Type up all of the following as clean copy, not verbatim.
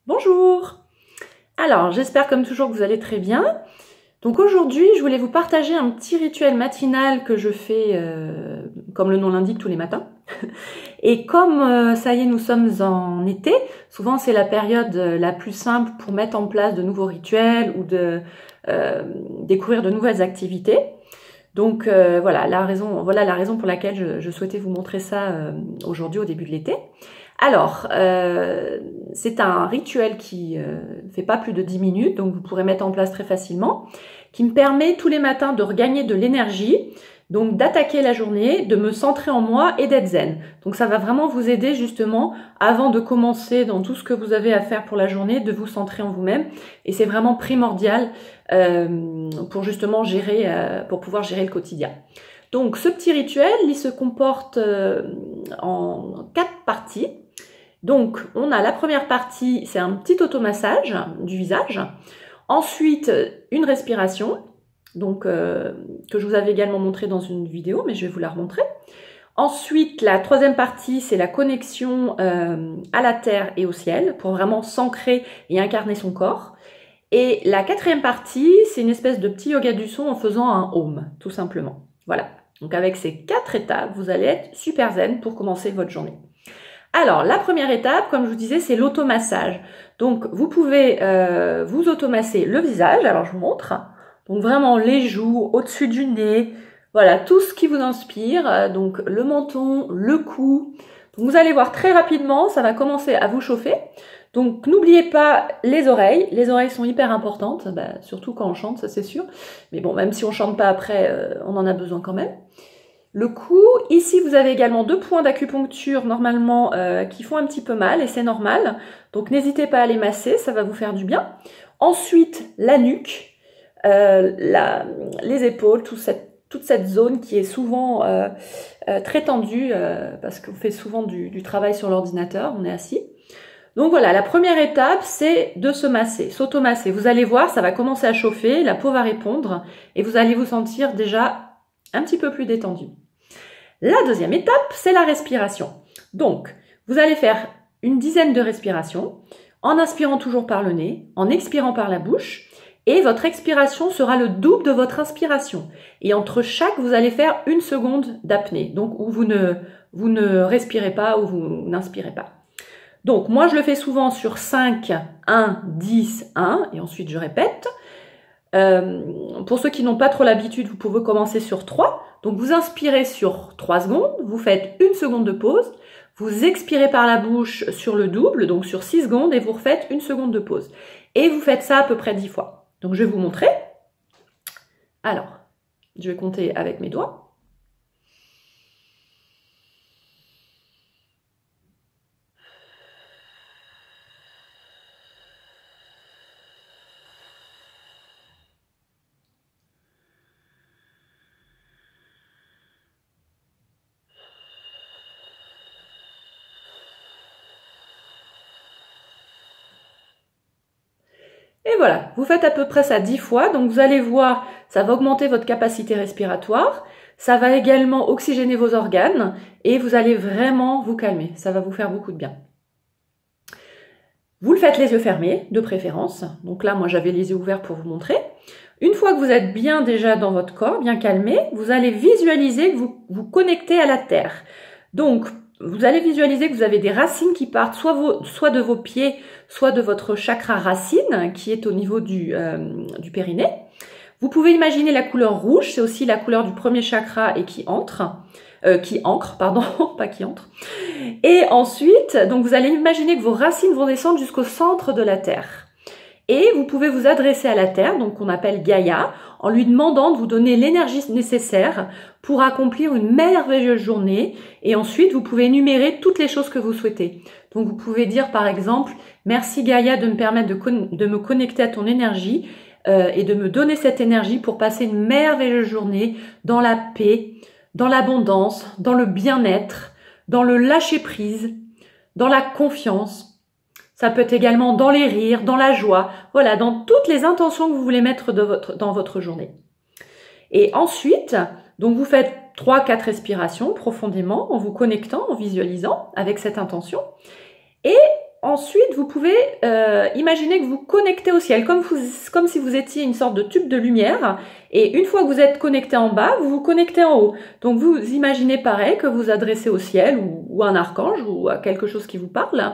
Bonjour! Alors, j'espère comme toujours que vous allez très bien. Donc aujourd'hui, je voulais vous partager un petit rituel matinal que je fais, comme le nom l'indique, tous les matins. Et comme ça y est, nous sommes en été, souvent c'est la période la plus simple pour mettre en place de nouveaux rituels ou de découvrir de nouvelles activités. Donc voilà la raison pour laquelle je souhaitais vous montrer ça aujourd'hui au début de l'été. Alors, c'est un rituel qui fait pas plus de 10 minutes, donc vous pourrez mettre en place très facilement, qui me permet tous les matins de regagner de l'énergie, donc d'attaquer la journée, de me centrer en moi et d'être zen. Donc ça va vraiment vous aider justement, avant de commencer dans tout ce que vous avez à faire pour la journée, de vous centrer en vous-même. Et c'est vraiment primordial pour justement pour pouvoir gérer le quotidien. Donc ce petit rituel, il se comporte en 4 parties. Donc, on a la première partie, c'est un petit automassage du visage. Ensuite, une respiration, donc que je vous avais également montré dans une vidéo, mais je vais vous la remontrer. Ensuite, la troisième partie, c'est la connexion à la terre et au ciel, pour vraiment s'ancrer et incarner son corps. Et la quatrième partie, c'est une espèce de petit yoga du son en faisant un home, tout simplement. Voilà. Donc, avec ces 4 étapes, vous allez être super zen pour commencer votre journée. Alors, la première étape, comme je vous disais, c'est l'automassage. Donc, vous pouvez vous automasser le visage. Alors, je vous montre. Donc, vraiment les joues, au-dessus du nez. Voilà, tout ce qui vous inspire. Donc, le menton, le cou. Donc, vous allez voir très rapidement, ça va commencer à vous chauffer. Donc, n'oubliez pas les oreilles. Les oreilles sont hyper importantes, surtout quand on chante, ça c'est sûr. Mais bon, même si on chante pas après, on en a besoin quand même. Le cou, ici vous avez également 2 points d'acupuncture normalement qui font un petit peu mal et c'est normal. Donc n'hésitez pas à les masser, ça va vous faire du bien. Ensuite, la nuque, les épaules, toute cette zone qui est souvent très tendue parce qu'on fait souvent du travail sur l'ordinateur, on est assis. Donc voilà, la première étape, c'est de se masser, s'automasser. Vous allez voir, ça va commencer à chauffer, la peau va répondre et vous allez vous sentir déjà un petit peu plus détendu. La deuxième étape, c'est la respiration. Donc, vous allez faire une dizaine de respirations en inspirant toujours par le nez, en expirant par la bouche et votre expiration sera le double de votre inspiration. Et entre chaque, vous allez faire 1 seconde d'apnée, donc où vous ne respirez pas ou vous n'inspirez pas. Donc, moi, je le fais souvent sur 5, 1, 10, 1 et ensuite je répète. Pour ceux qui n'ont pas trop l'habitude, vous pouvez commencer sur 3. Donc vous inspirez sur 3 secondes, vous faites 1 seconde de pause, vous expirez par la bouche sur le double, donc sur 6 secondes, et vous refaites 1 seconde de pause. Et vous faites ça à peu près 10 fois. Donc je vais vous montrer. Alors, je vais compter avec mes doigts. Et voilà, vous faites à peu près ça 10 fois, donc vous allez voir, ça va augmenter votre capacité respiratoire, ça va également oxygéner vos organes et vous allez vraiment vous calmer, ça va vous faire beaucoup de bien. Vous le faites les yeux fermés, de préférence, donc là moi j'avais les yeux ouverts pour vous montrer. Une fois que vous êtes bien déjà dans votre corps, bien calmé, vous allez visualiser que vous vous connectez à la terre. Donc, vous allez visualiser que vous avez des racines qui partent soit de vos pieds, soit de votre chakra racine, qui est au niveau du périnée. Vous pouvez imaginer la couleur rouge, c'est aussi la couleur du premier chakra et qui ancre, pas qui entre. Et ensuite, donc vous allez imaginer que vos racines vont descendre jusqu'au centre de la terre. Et vous pouvez vous adresser à la terre, donc qu'on appelle Gaïa, en lui demandant de vous donner l'énergie nécessaire pour accomplir une merveilleuse journée. Et ensuite, vous pouvez énumérer toutes les choses que vous souhaitez. Donc, vous pouvez dire par exemple, merci Gaïa de me permettre de me connecter à ton énergie et de me donner cette énergie pour passer une merveilleuse journée dans la paix, dans l'abondance, dans le bien-être, dans le lâcher-prise, dans la confiance. Ça peut être également dans les rires, dans la joie, voilà, dans toutes les intentions que vous voulez mettre dans votre journée. Et ensuite, donc vous faites 3-4 respirations profondément en vous connectant, en visualisant avec cette intention. Et ensuite, vous pouvez imaginer que vous connectez au ciel, comme si vous étiez une sorte de tube de lumière. Et une fois que vous êtes connecté en bas, vous vous connectez en haut. Donc vous imaginez pareil que vous adressez au ciel ou à un archange ou à quelque chose qui vous parle.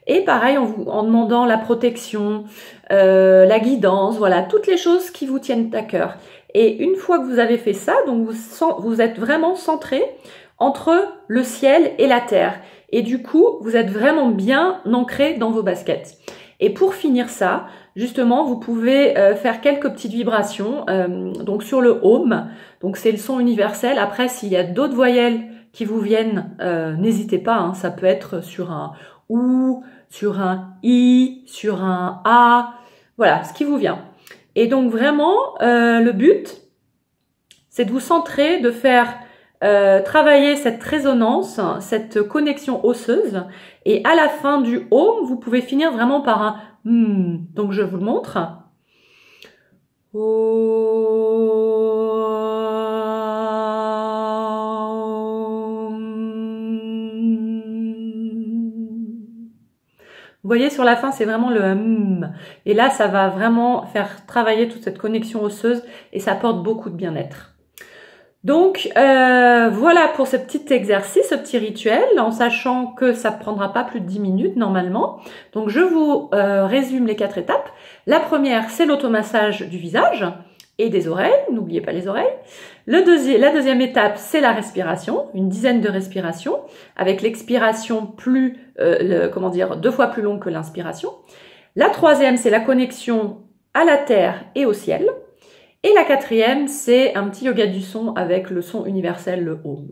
Et pareil, en demandant la protection, la guidance, voilà, toutes les choses qui vous tiennent à cœur. Et une fois que vous avez fait ça, donc vous êtes vraiment centré entre le ciel et la terre. Et du coup, vous êtes vraiment bien ancré dans vos baskets. Et pour finir ça, justement, vous pouvez faire quelques petites vibrations donc sur le Om. Donc c'est le son universel. Après, s'il y a d'autres voyelles qui vous viennent, n'hésitez pas. Hein, ça peut être sur un OU, sur un I, sur un A. Voilà, ce qui vous vient. Et donc vraiment, le but, c'est de vous centrer, de faire travailler cette résonance, cette connexion osseuse. Et à la fin du Om, vous pouvez finir vraiment par un donc je vous le montre. Vous voyez, sur la fin, c'est vraiment le et là, ça va vraiment faire travailler toute cette connexion osseuse et ça apporte beaucoup de bien-être. Donc, voilà pour ce petit exercice, ce petit rituel, en sachant que ça ne prendra pas plus de 10 minutes normalement. Donc, je vous résume les 4 étapes. La première, c'est l'automassage du visage et des oreilles. N'oubliez pas les oreilles. La deuxième étape, c'est la respiration, une dizaine de respirations, avec l'expiration 2 fois plus longue que l'inspiration. La troisième, c'est la connexion à la terre et au ciel. Et la quatrième, c'est un petit yoga du son avec le son universel, le Om.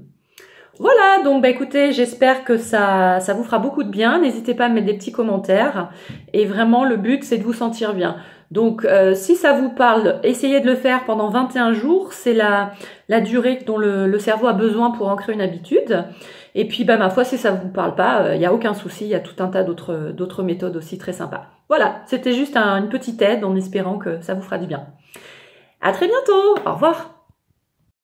Voilà, donc écoutez, j'espère que ça vous fera beaucoup de bien. N'hésitez pas à mettre des petits commentaires. Et vraiment, le but, c'est de vous sentir bien. Donc, si ça vous parle, essayez de le faire pendant 21 jours. C'est la durée dont le cerveau a besoin pour ancrer une habitude. Et puis, ma foi, si ça vous parle pas, il n'y a aucun souci. Il y a tout un tas d'autres méthodes aussi très sympas. Voilà, c'était juste une petite aide en espérant que ça vous fera du bien. À très bientôt. Au revoir.